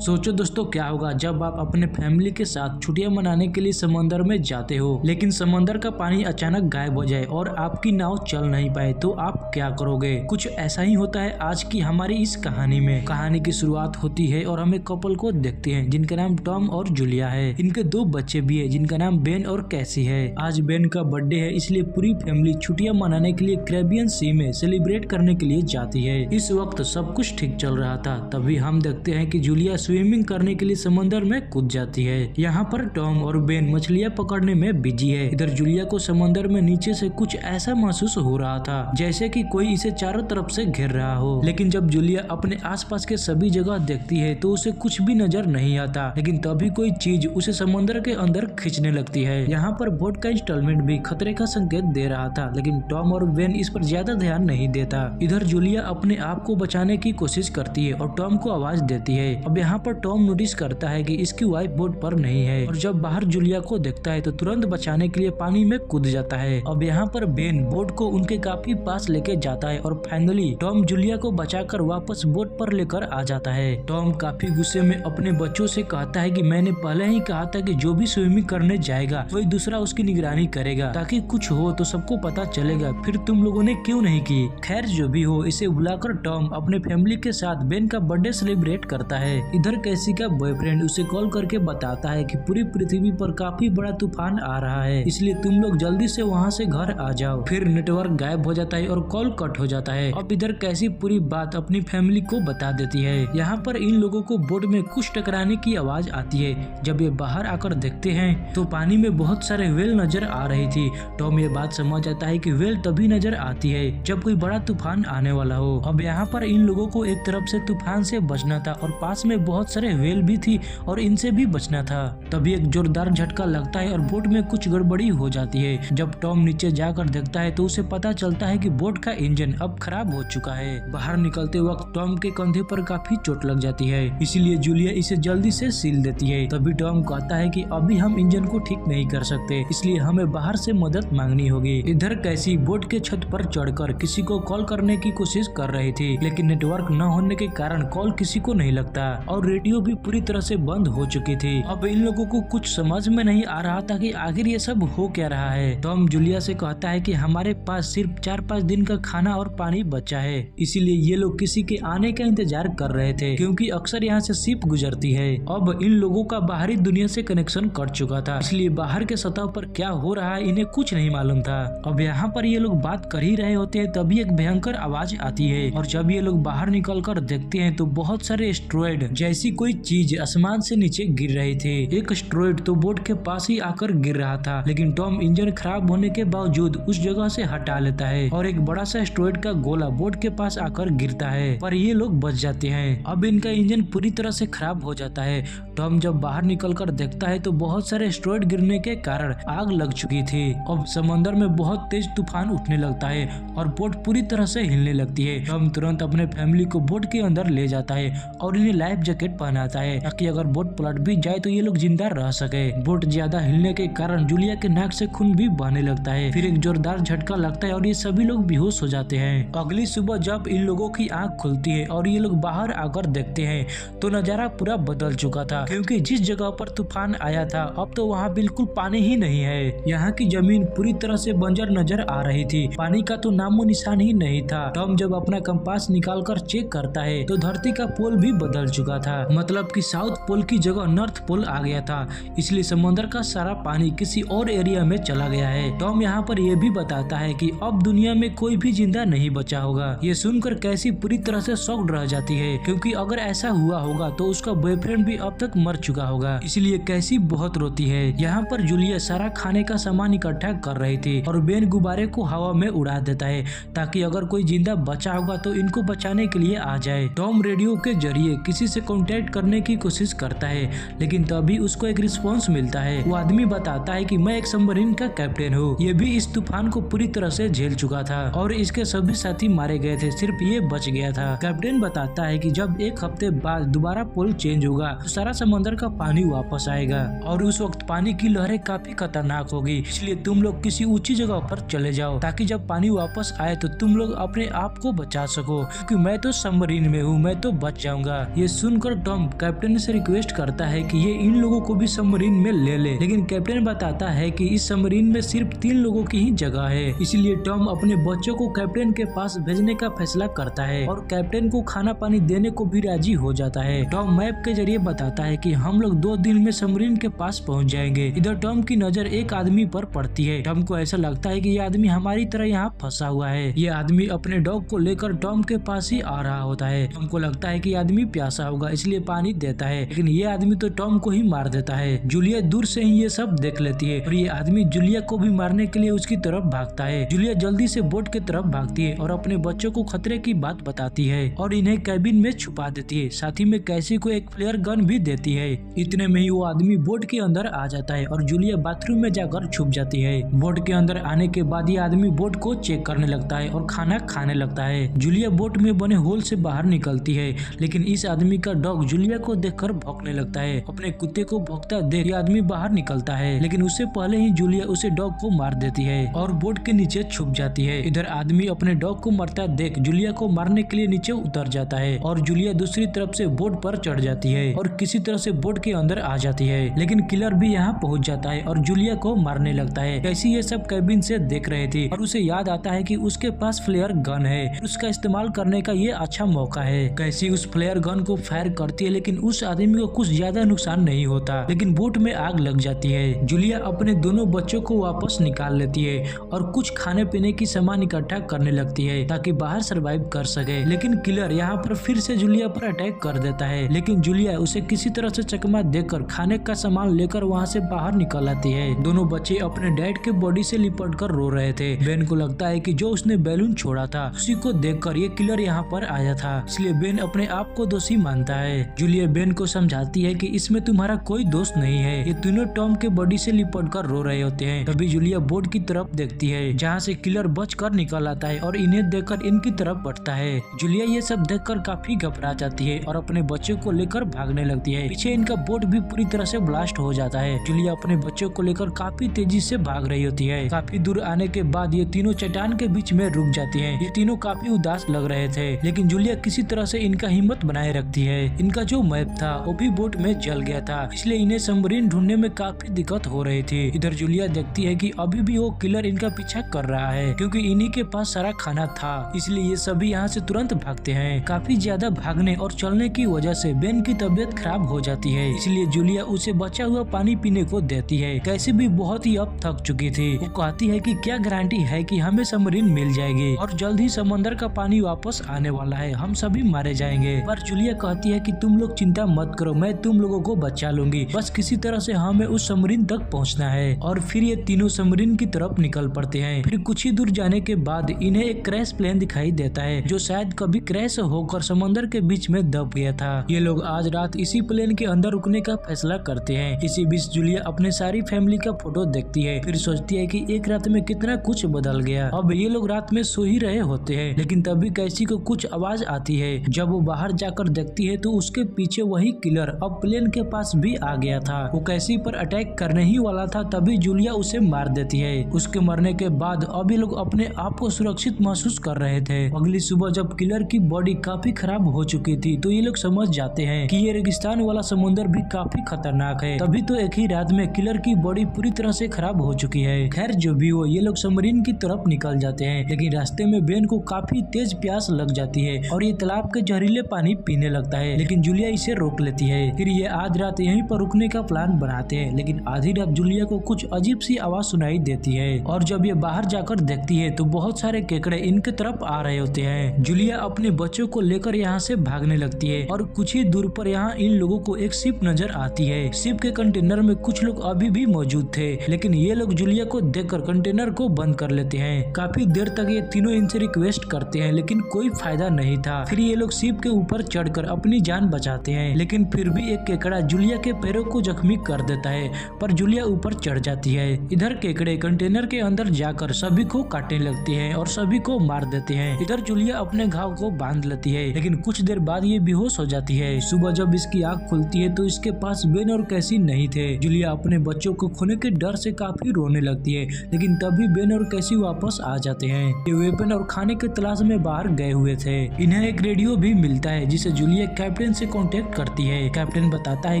सोचो दोस्तों क्या होगा जब आप अपने फैमिली के साथ छुट्टियां मनाने के लिए समंदर में जाते हो, लेकिन समंदर का पानी अचानक गायब हो जाए और आपकी नाव चल नहीं पाए तो आप क्या करोगे। कुछ ऐसा ही होता है आज की हमारी इस कहानी में। कहानी की शुरुआत होती है और हम एक कपल को देखते हैं जिनका नाम टॉम और जूलिया है। इनके 2 बच्चे भी है जिनका नाम बेन और कैसी है। आज बेन का बर्थडे है, इसलिए पूरी फैमिली छुट्टियां मनाने के लिए कैरेबियन सी में सेलिब्रेट करने के लिए जाती है। इस वक्त सब कुछ ठीक चल रहा था, तभी हम देखते हैं कि जूलिया स्विमिंग करने के लिए समंदर में कूद जाती है। यहाँ पर टॉम और बेन मछलियाँ पकड़ने में बिजी है। इधर जूलिया को समंदर में नीचे से कुछ ऐसा महसूस हो रहा था जैसे कि कोई इसे चारों तरफ से घेर रहा हो। लेकिन जब जूलिया अपने आसपास के सभी जगह देखती है तो उसे कुछ भी नजर नहीं आता। लेकिन तभी कोई चीज उसे समंदर के अंदर खींचने लगती है। यहाँ पर बोट का इंस्टॉलमेंट भी खतरे का संकेत दे रहा था, लेकिन टॉम और बेन इस पर ज्यादा ध्यान नहीं देता। इधर जूलिया अपने आप को बचाने की कोशिश करती है और टॉम को आवाज देती है। अब यहाँ पर टॉम नोटिस करता है कि इसकी वाइफ बोट पर नहीं है और जब बाहर जूलिया को देखता है तो तुरंत बचाने के लिए पानी में कूद जाता है। अब यहाँ पर बेन बोट को उनके काफी पास लेके जाता है और फाइनली टॉम जूलिया को बचाकर वापस बोट पर लेकर आ जाता है। टॉम काफी गुस्से में अपने बच्चों से कहता है कि मैंने पहले ही कहा था कि जो भी स्विमिंग करने जाएगा कोई दूसरा उसकी निगरानी करेगा ताकि कुछ हो तो सबको पता चलेगा, फिर तुम लोगों ने क्यों नहीं की। खैर जो भी हो, इसे बुलाकर टॉम अपने फैमिली के साथ बेन का बर्थडे सेलिब्रेट करता है। इधर कैसी का बॉयफ्रेंड उसे कॉल करके बताता है कि पूरी पृथ्वी पर काफी बड़ा तूफान आ रहा है, इसलिए तुम लोग जल्दी से वहाँ से घर आ जाओ। फिर नेटवर्क गायब हो जाता है और कॉल कट हो जाता है। अब इधर कैसी पूरी बात अपनी फैमिली को बता देती है। यहाँ पर इन लोगों को बोट में कुछ टकराने की आवाज आती है। जब ये बाहर आकर देखते हैं तो पानी में बहुत सारे व्हेल नजर आ रही थी। टॉम ये बात समझ आता है कि व्हेल तभी नजर आती है जब कोई बड़ा तूफान आने वाला हो। अब यहाँ पर इन लोगों को एक तरफ से तूफान से बचना था और पास में बहुत सारे व्हेल भी थी और इनसे भी बचना था। तभी एक जोरदार झटका लगता है और बोट में कुछ गड़बड़ी हो जाती है। जब टॉम नीचे जाकर देखता है तो उसे पता चलता है कि बोट का इंजन अब खराब हो चुका है। बाहर निकलते वक्त टॉम के कंधे पर काफी चोट लग जाती है, इसीलिए जूलिया इसे जल्दी से सील देती है। तभी टॉम कहता है कि अभी हम इंजन को ठीक नहीं कर सकते, इसलिए हमें बाहर से मदद मांगनी होगी। इधर कैसी बोट के छत पर चढ़कर किसी को कॉल करने की कोशिश कर रही थी, लेकिन नेटवर्क न होने के कारण कॉल किसी को नहीं लगता और रेडियो भी पूरी तरह से बंद हो चुकी थी। अब इन लोगों को कुछ समझ में नहीं आ रहा था कि आखिर ये सब हो क्या रहा है। टॉम जूलिया से कहता है कि हमारे पास सिर्फ 4-5 दिन का खाना और पानी बचा है, इसीलिए ये लोग किसी के आने का इंतजार कर रहे थे क्योंकि अक्सर यहाँ से शिप गुजरती है। अब इन लोगों का बाहरी दुनिया से कनेक्शन कट चुका था, इसलिए बाहर के सतह पर क्या हो रहा है इन्हें कुछ नहीं मालूम था। अब यहाँ पर ये लोग बात कर ही रहे होते हैं तभी एक भयंकर आवाज आती है और जब ये लोग बाहर निकल कर देखते हैं तो बहुत सारे एस्ट्रॉयड जैसी कोई चीज आसमान से नीचे गिर रही थी। एक एस्ट्रॉयड तो बोट के पास ही आकर गिर रहा था, लेकिन टॉम इंजन खराब होने के बावजूद उस जगह से हटा लेता है और एक बड़ा सा एस्ट्रॉयड का गोला बोट के पास आकर गिरता है, पर ये लोग बच जाते हैं। अब इनका इंजन पूरी तरह से खराब हो जाता है। टॉम जब बाहर निकल कर देखता है तो बहुत सारे एस्ट्रॉयड गिरने के कारण आग लग चुकी थी। अब समंदर में बहुत तेज तूफान उठने लगता है और बोट पूरी तरह से हिलने लगती है। टॉम तुरंत अपने फैमिली को बोट के अंदर ले जाता है और इन्हें लाइफ जैकेट पहनाता है ताकि अगर बोट पलट भी जाए तो ये लोग जिंदा रह सके। बोट ज्यादा हिलने के कारण जूलिया के नाक से खून भी बहने लगता है। फिर एक जोरदार झटका लगता है और ये सभी लोग बेहोश हो जाते हैं। अगली सुबह जब इन लोगों की आंख खुलती है और ये लोग बाहर आकर देखते हैं तो नजारा पूरा बदल चुका था, क्योंकि जिस जगह पर तूफान आया था अब तो वहाँ बिल्कुल पानी ही नहीं है। यहाँ की जमीन पूरी तरह से बंजर नजर आ रही थी, पानी का तो नामो निशान ही नहीं था। टॉम जब अपना कंपास निकाल कर चेक करता है तो धरती का पोल भी बदल चुका था, मतलब कि साउथ पोल की जगह नॉर्थ पोल आ गया था, इसलिए समंदर का सारा पानी किसी और एरिया में चला गया है। टॉम यहाँ पर यह भी बताता है कि अब दुनिया में कोई भी जिंदा नहीं बचा होगा। ये सुनकर कैसी पूरी तरह से शॉक्ड रह जाती है, क्योंकि अगर ऐसा हुआ होगा तो उसका बॉयफ्रेंड भी अब तक मर चुका होगा, इसलिए कैसी बहुत रोती है। यहाँ पर जूलिया सारा खाने का सामान इकट्ठा कर रही थी और बेन गुब्बारे को हवा में उड़ा देता है ताकि अगर कोई जिंदा बचा होगा तो इनको बचाने के लिए आ जाए। टॉम रेडियो के जरिए किसी से कांटेक्ट करने की कोशिश करता है, लेकिन तभी उसको एक रिस्पॉन्स मिलता है। वो आदमी बताता है कि मैं एक सबमरीन का कैप्टन हूँ, ये भी इस तूफान को पूरी तरह से झेल चुका था और इसके सभी साथी मारे गए थे, सिर्फ ये बच गया था। कैप्टन बताता है कि जब एक हफ्ते बाद दोबारा पोल चेंज होगा तो सारा समंदर का पानी वापस आएगा और उस वक्त पानी की लहरें काफी खतरनाक होगी, इसलिए तुम लोग किसी ऊंची जगह पर चले जाओ ताकि जब पानी वापस आए तो तुम लोग अपने आप को बचा सको, क्योंकि मैं तो सबमरीन में हूँ, मैं तो बच जाऊंगा। ये सुनकर देखकर टॉम कैप्टन से रिक्वेस्ट करता है कि ये इन लोगों को भी सबमरीन में ले ले, लेकिन कैप्टन बताता है कि इस सबमरीन में सिर्फ 3 लोगों की ही जगह है। इसलिए टॉम अपने बच्चों को कैप्टन के पास भेजने का फैसला करता है और कैप्टन को खाना पानी देने को भी राजी हो जाता है। टॉम मैप के जरिए बताता है कि हम लोग 2 दिन में सबमरीन के पास पहुंच जाएंगे। इधर टॉम की नजर एक आदमी पर पड़ती है। टॉम को ऐसा लगता है कि ये आदमी हमारी तरह यहाँ फंसा हुआ है। ये आदमी अपने डॉग को लेकर टॉम के पास ही आ रहा होता है। टॉम को लगता है कि आदमी प्यासा होगा, इसलिए पानी देता है, लेकिन ये आदमी तो टॉम को ही मार देता है। जूलिया दूर से ही ये सब देख लेती है और ये आदमी जूलिया को भी मारने के लिए उसकी तरफ भागता है। जूलिया जल्दी से बोट की तरफ भागती है और अपने बच्चों को खतरे की बात बताती है और इन्हें कैबिन में छुपा देती है। साथ ही में कैसी को एक फ्लेयर गन भी देती है। इतने में ही वो आदमी बोट के अंदर आ जाता है और जूलिया बाथरूम में जाकर छुप जाती है। बोट के अंदर आने के बाद ये आदमी बोट को चेक करने लगता है और खाना खाने लगता है। जूलिया बोट में बने होल से बाहर निकलती है, लेकिन इस आदमी का डॉग जूलिया को देखकर भौंकने लगता है। अपने कुत्ते को भौंकता देख ये आदमी बाहर निकलता है, लेकिन उससे पहले ही जूलिया उसे डॉग को मार देती है और बोट के नीचे छुप जाती है। इधर आदमी अपने डॉग को मरता देख जूलिया को मारने के लिए नीचे उतर जाता है और जूलिया दूसरी तरफ से बोट पर चढ़ जाती है और किसी तरह से बोट के अंदर आ जाती है, लेकिन किलर भी यहाँ पहुँच जाता है और जूलिया को मारने लगता है। कैसी ये सब कैबिन से देख रहे थे और उसे याद आता है कि उसके पास फ्लेयर गन है, उसका इस्तेमाल करने का ये अच्छा मौका है। कैसी उस फ्लेयर गन को फायर करती है, लेकिन उस आदमी को कुछ ज्यादा नुकसान नहीं होता, लेकिन बोट में आग लग जाती है। जूलिया अपने दोनों बच्चों को वापस निकाल लेती है और कुछ खाने पीने की सामान इकट्ठा करने लगती है ताकि बाहर सरवाइव कर सके, लेकिन किलर यहाँ पर फिर से जूलिया पर अटैक कर देता है। लेकिन जूलिया उसे किसी तरह से चकमा देकर खाने का सामान लेकर वहाँ से बाहर निकल आती है। दोनों बच्चे अपने डैड के बॉडी से लिपट कर रो रहे थे। बेन को लगता है कि जो उसने बैलून छोड़ा था उसी को देखकर ये किलर यहाँ पर आया था, इसलिए बेन अपने आप को दोषी मानता है। जूलिया बेन को समझाती है कि इसमें तुम्हारा कोई दोस्त नहीं है, ये तीनों टॉम के बॉडी से लिपट कर रो रहे होते हैं। तभी जूलिया बोट की तरफ देखती है जहाँ से किलर बच कर निकल आता है और इन्हें देखकर इनकी तरफ बढ़ता है। जूलिया ये सब देखकर काफी घबरा जाती है और अपने बच्चों को लेकर भागने लगती है। पीछे इनका बोट भी पूरी तरह से ब्लास्ट हो जाता है। जूलिया अपने बच्चों को लेकर काफी तेजी से भाग रही होती है। काफी दूर आने के बाद ये तीनों चट्टान के बीच में रुक जाती हैं। ये तीनों काफी उदास लग रहे थे, लेकिन जूलिया किसी तरह से इनका हिम्मत बनाए रखती है। इनका जो मैप था वो भी बोट में जल गया था, इसलिए इन्हें सबमरीन ढूंढने में काफी दिक्कत हो रही थी। इधर जूलिया देखती है कि अभी भी वो किलर इनका पीछा कर रहा है, क्योंकि इन्हीं के पास सारा खाना था, इसलिए ये सभी यहाँ से तुरंत भागते हैं। काफी ज्यादा भागने और चलने की वजह से बेन की तबीयत खराब हो जाती है, इसलिए जूलिया उसे बचा हुआ पानी पीने को देती है। कैसे भी बहुत ही अब थक चुकी थी। वो कहती है कि क्या गारंटी है कि हमें सबमरीन मिल जाएगी और जल्द ही समंदर का पानी वापस आने वाला है, हम सभी मारे जाएंगे। पर जूलिया कहती है कि तुम लोग चिंता मत करो, मैं तुम लोगों को बचा लूंगी, बस किसी तरह से हमें उस सबमरीन तक पहुंचना है। और फिर ये तीनों सबमरीन की तरफ निकल पड़ते हैं। फिर कुछ ही दूर जाने के बाद इन्हें एक क्रैश प्लेन दिखाई देता है, जो शायद कभी क्रैश होकर समंदर के बीच में दब गया था। ये लोग आज रात इसी प्लेन के अंदर रुकने का फैसला करते हैं। इसी बीच जूलिया अपने सारी फैमिली का फोटो देखती है, फिर सोचती है कि एक रात में कितना कुछ बदल गया। अब ये लोग रात में सो ही रहे होते हैं, लेकिन तभी कैसी को कुछ आवाज आती है। जब वो बाहर जाकर देखती है तो उसके पीछे वही किलर अब प्लेन के पास भी आ गया था। वो कैसी पर अटैक करने ही वाला था, तभी जूलिया उसे मार देती है। उसके मरने के बाद अब ये लोग अपने आप को सुरक्षित महसूस कर रहे थे। अगली सुबह जब किलर की बॉडी काफी खराब हो चुकी थी तो ये लोग समझ जाते हैं कि ये रेगिस्तान वाला समुद्र भी काफी खतरनाक है। तभी तो एक ही रात में किलर की बॉडी पूरी तरह से खराब हो चुकी है। खैर जो भी हो, ये लोग सबमरीन की तरफ निकल जाते हैं, लेकिन रास्ते में बेन को काफी तेज प्यास लग जाती है और ये तालाब के जहरीले पानी पीने लगता है, लेकिन जूलिया इसे रोक लेती है। फिर ये आज रात यहीं पर रुकने का प्लान बनाते हैं, लेकिन आधी रात जूलिया को कुछ अजीब सी आवाज सुनाई देती है और जब ये बाहर जाकर देखती है तो बहुत सारे केकड़े इनके तरफ आ रहे होते हैं। जूलिया अपने बच्चों को लेकर यहाँ से भागने लगती है और कुछ ही दूर पर यहाँ इन लोगों को एक शिप नजर आती है। शिप के कंटेनर में कुछ लोग अभी भी मौजूद थे, लेकिन ये लोग जूलिया को देखकर कंटेनर को बंद कर लेते हैं। काफी देर तक ये तीनों इनसे रिक्वेस्ट करते हैं, लेकिन कोई फायदा नहीं था। फिर ये लोग शिप के ऊपर चढ़कर अपनी जान बचाते हैं, लेकिन फिर भी एक केकड़ा जूलिया के पैरों को जख्मी कर देता है, पर जूलिया ऊपर चढ़ जाती है। इधर केकड़े कंटेनर के अंदर जाकर सभी को काटने लगते हैं और सभी को मार देते हैं। इधर जूलिया अपने घाव को बांध लेती है, लेकिन कुछ देर बाद ये बेहोश हो जाती है। सुबह जब इसकी आँख खुलती है तो इसके पास बेन और कैसी नहीं थे। जूलिया अपने बच्चों को खोने के डर से काफी रोने लगती है, लेकिन तभी बेन और कैसी वापस आ जाते हैं। ये वेपन और खाने के तलाश में बाहर गए हुए थे। इन्हें एक रेडियो भी मिलता है जिसे जूलिया कैप्टन कैप्टन से कांटेक्ट करती है। कैप्टन बताता है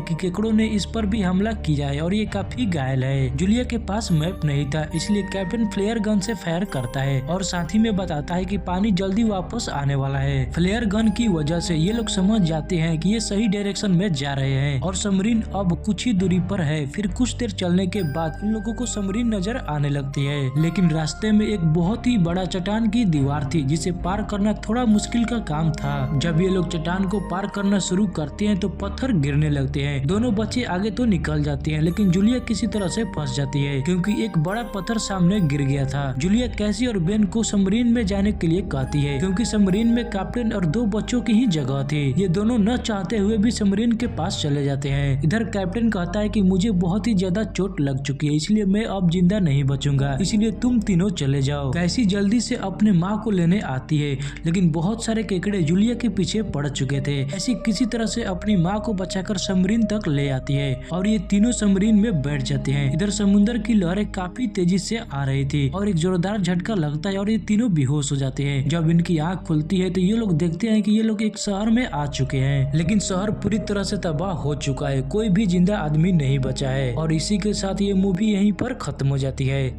कि केकड़ो ने इस पर भी हमला किया है और ये काफी घायल है। जूलिया के पास मैप नहीं था, इसलिए कैप्टन फ्लेयर गन से फायर करता है और साथ ही में बताता है कि पानी जल्दी वापस आने वाला है। फ्लेयर गन की वजह से ये लोग समझ जाते हैं कि ये सही डायरेक्शन में जा रहे हैं और सबमरीन अब कुछ ही दूरी पर है। फिर कुछ देर चलने के बाद इन लोगों को सबमरीन नजर आने लगती है, लेकिन रास्ते में एक बहुत ही बड़ा चट्टान की दीवार थी जिसे पार करना थोड़ा मुश्किल का काम था। जब ये लोग चट्टान को पार करना शुरू करते हैं तो पत्थर गिरने लगते हैं। दोनों बच्चे आगे तो निकल जाते हैं, लेकिन जूलिया किसी तरह से फंस जाती है क्योंकि एक बड़ा पत्थर सामने गिर गया था। जूलिया कैसी और बेन को सबमरीन में जाने के लिए कहती है क्योंकि सबमरीन में कैप्टन और 2 बच्चों की ही जगह थी। ये दोनों न चाहते हुए भी सबमरीन के पास चले जाते हैं। इधर कैप्टन कहता है कि मुझे बहुत ही ज्यादा चोट लग चुकी है, इसलिए मैं अब जिंदा नहीं बचूंगा, इसलिए तुम तीनों चले जाओ। कैसी जल्दी से अपने माँ को लेने आती है, लेकिन बहुत सारे केकड़े जूलिया के पीछे पड़ चुके थे। ऐसी किसी तरह से अपनी माँ को बचाकर सबमरीन तक ले आती है और ये तीनों सबमरीन में बैठ जाते हैं। इधर समुद्र की लहरें काफी तेजी से आ रही थी और एक जोरदार झटका लगता है और ये तीनों बेहोश हो जाते हैं। जब इनकी आंख खुलती है तो ये लोग देखते हैं कि ये लोग एक शहर में आ चुके हैं, लेकिन शहर पूरी तरह से तबाह हो चुका है, कोई भी जिंदा आदमी नहीं बचा है। और इसी के साथ ये मूवी यहीं पर खत्म हो जाती है।